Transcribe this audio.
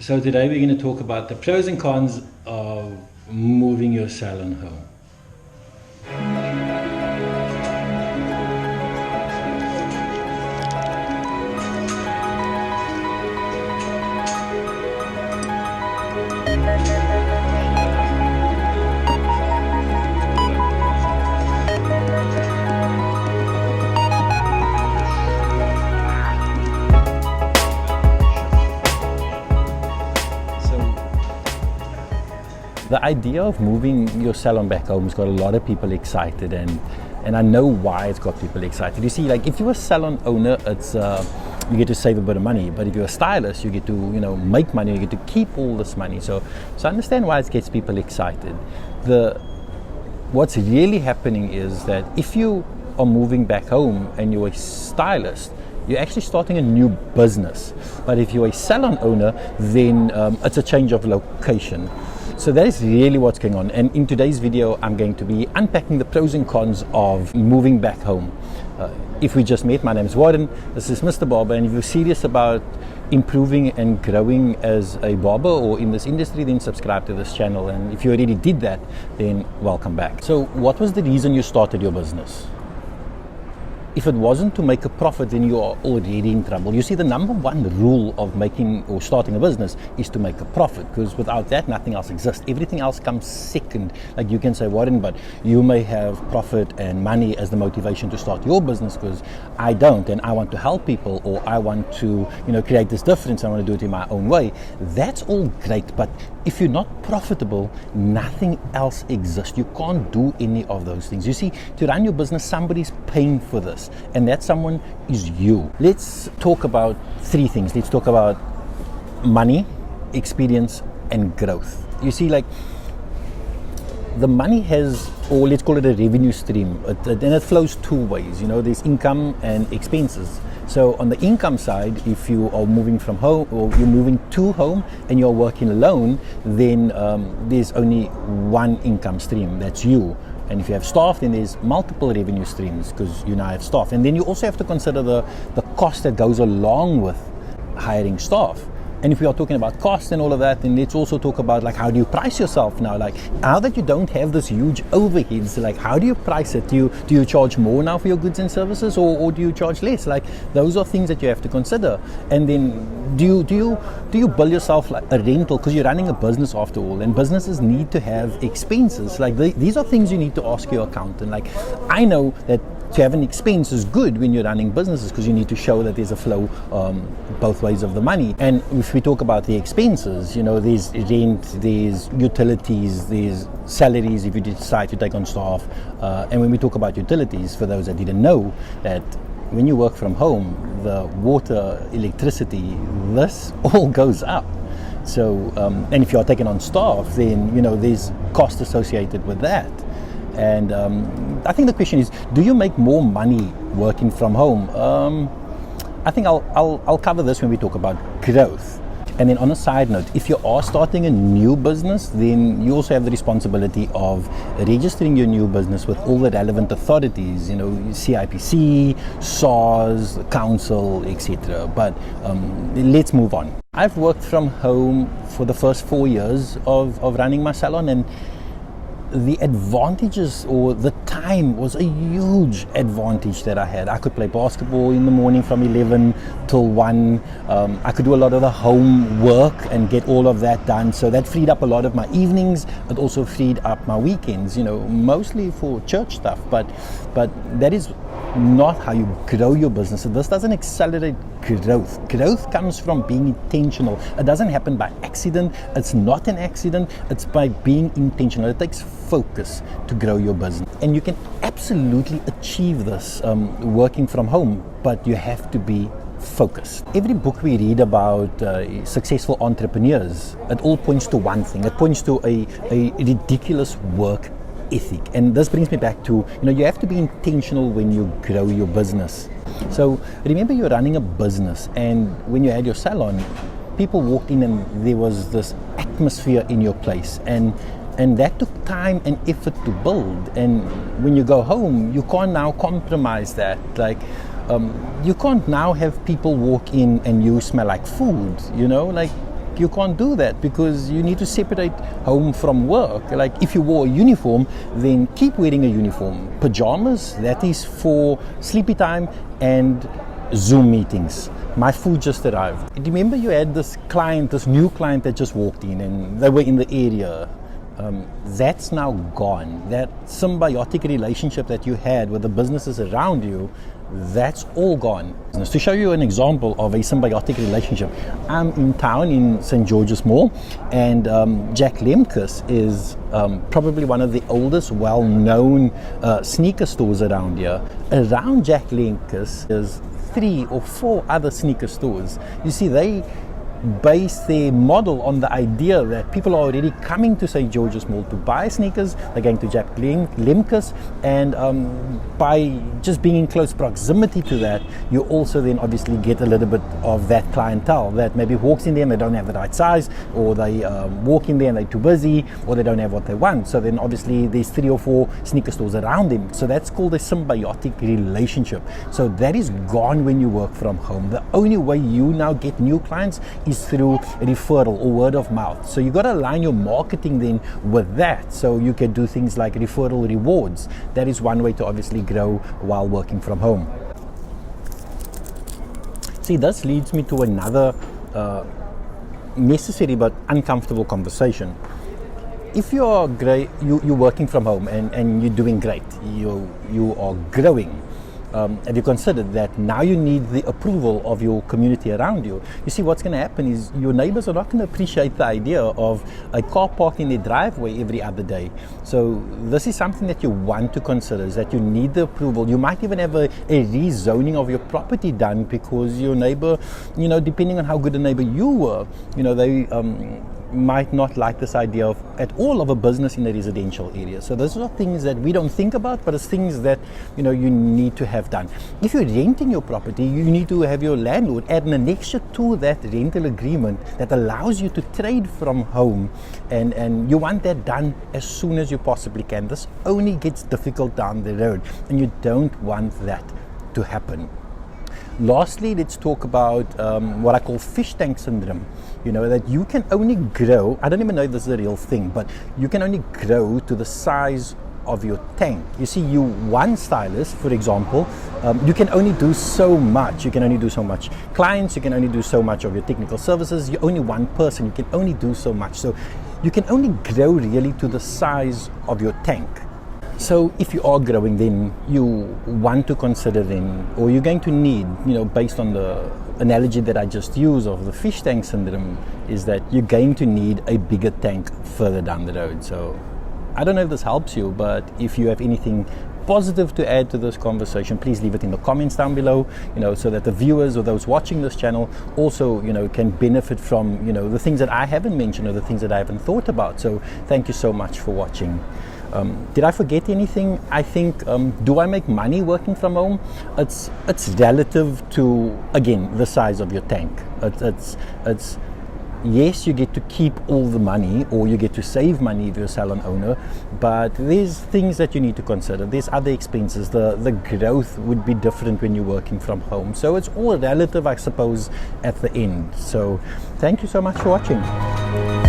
So today we're going to talk about the pros and cons of moving your salon home. The idea of moving your salon back home has got a lot of people excited, and I know why it's got people excited. You see, like if you're a salon owner, it's you get to save a bit of money, but if you're a stylist, you get to make money, you get to keep all this money. So I understand why it gets people excited. What's really happening is that if you are moving back home and you're a stylist, you're actually starting a new business. But if you're a salon owner, then it's a change of location. So that is really what's going on, and in today's video I'm going to be unpacking the pros and cons of moving back home. If we just met, my name is Warren, this is MrBarber, and if you're serious about improving and growing as a barber or in this industry, then subscribe to this channel, and if you already did that, then welcome back. So what was the reason you started your business? If it wasn't to make a profit, then you are already in trouble. You see, the number one rule of making or starting a business is to make a profit, because without that, nothing else exists. Everything else comes second. Like you can say, Warren, but you may have profit and money as the motivation to start your business, because I don't, and I want to help people, or I want to, create this difference. I want to do it in my own way. That's all great, but if you're not profitable, nothing else exists. You can't do any of those things. You see, to run your business, somebody's paying for this, and that someone is you. Let's talk about three things. Let's talk about money, experience, and growth. You see, like the money has, or let's call it a revenue stream, and it flows two ways. There's income and expenses. So on the income side, if you are moving from home or you're moving to home and you're working alone, then there's only one income stream, that's you. And if you have staff, then there's multiple revenue streams, because you now have staff. And then you also have to consider the cost that goes along with hiring staff. And if we are talking about cost and all of that, then let's also talk about, like, how do you price yourself now? Like, now that you don't have this huge overheads, like, how do you price it? Do you charge more now for your goods and services, or do you charge less? Like, those are things that you have to consider. And then do you bill yourself like a rental, because you're running a business after all, and businesses need to have expenses. Like, these are things you need to ask your accountant. Like, I know that to have an expense is good when you're running businesses, because you need to show that there's a flow both ways of the money. And if we talk about the expenses, there's rent, there's utilities, there's salaries if you decide to take on staff. And when we talk about utilities, for those that didn't know, that when you work from home, the water, electricity, this all goes up. So, and if you're taking on staff, then, there's cost associated with that. And I think the question is, do you make more money working from home? I think I'll cover this when we talk about growth. And then on a side note, if you are starting a new business, then you also have the responsibility of registering your new business with all the relevant authorities, CIPC, SARS, council, etc. But let's move on. I've worked from home for the first 4 years of running my salon, and the advantages, or the time, was a huge advantage that I had. I could play basketball in the morning from 11 till 1. I could do a lot of the home work and get all of that done. So that freed up a lot of my evenings. It also freed up my weekends, mostly for church stuff. But that is not how you grow your business. So this doesn't accelerate growth. Growth comes from being intentional. It doesn't happen by accident. It's not an accident. It's by being intentional. It takes focus to grow your business, and you can absolutely achieve this working from home, but you have to be focused. Every book we read about successful entrepreneurs, it all points to one thing. It points to a ridiculous work ethic. And this brings me back to, you have to be intentional when you grow your business. So remember, you're running a business, and when you had your salon, people walked in and there was this atmosphere in your place, and that took time and effort to build. And when you go home, you can't now compromise that. Like, you can't now have people walk in and you smell like food, like work, you can't do that because you need to separate home from work. Like if you wore a uniform, then keep wearing a uniform. Pajamas, that is for sleepy time and Zoom meetings. My food just arrived. Remember you had this new client that just walked in and they were in the area. That's now gone. That symbiotic relationship that you had with the businesses around you, that's all gone. To show you an example of a symbiotic relationship, I'm in town in St. George's Mall, and Jack Lemkus is probably one of the oldest, well-known sneaker stores around here. Around Jack Lemkus is 3 or 4 other sneaker stores. You see, they base their model on the idea that people are already coming to St. George's Mall to buy sneakers. They're going to Jack Lemkus, and by just being in close proximity to that, you also then obviously get a little bit of that clientele that maybe walks in there and they don't have the right size, or they walk in there and they're too busy, or they don't have what they want. So then obviously there's 3 or 4 sneaker stores around them. So that's called a symbiotic relationship. So that is gone when you work from home. The only way you now get new clients is through referral or word of mouth. So you got to align your marketing then with that. So you can do things like referral rewards. That is one way to obviously grow while working from home. See, this leads me to another necessary but uncomfortable conversation. If you're great, you're working from home and you're doing great, you are growing. Have you considered that now you need the approval of your community around you? You see, what's going to happen is your neighbors are not going to appreciate the idea of a car parked in their driveway every other day. So this is something that you want to consider, is that you need the approval. You might even have a rezoning of your property done because your neighbor, depending on how good a neighbor you were, they might not like this idea at all of a business in a residential area. So those are things that we don't think about, but it's things that you need to have done. If you're renting your property, you need to have your landlord add an annexure to that rental agreement that allows you to trade from home, and you want that done as soon as you possibly can. This only gets difficult down the road, and you don't want that to happen. Lastly, let's talk about what I call fish tank syndrome. That you can only grow, I don't even know if this is a real thing, but you can only grow to the size of your tank. You see, you one stylist, for example, you can only do so much. You can only do so much clients, you can only do so much of your technical services. You're only one person, you can only do so much. So you can only grow really to the size of your tank. So if you are growing, then you want to consider then, or you're going to need, based on the analogy that I just used of the fish tank syndrome, is that you're going to need a bigger tank further down the road. So I don't know if this helps you, but if you have anything positive to add to this conversation, please leave it in the comments down below, so that the viewers or those watching this channel also, can benefit from, the things that I haven't mentioned or the things that I haven't thought about. So thank you so much for watching. Did I forget anything? I think, do I make money working from home? It's relative to, again, the size of your tank. It's yes, you get to keep all the money, or you get to save money if you're a salon owner, but there's things that you need to consider. There's other expenses. The growth would be different when you're working from home. So it's all relative, I suppose, at the end. So thank you so much for watching.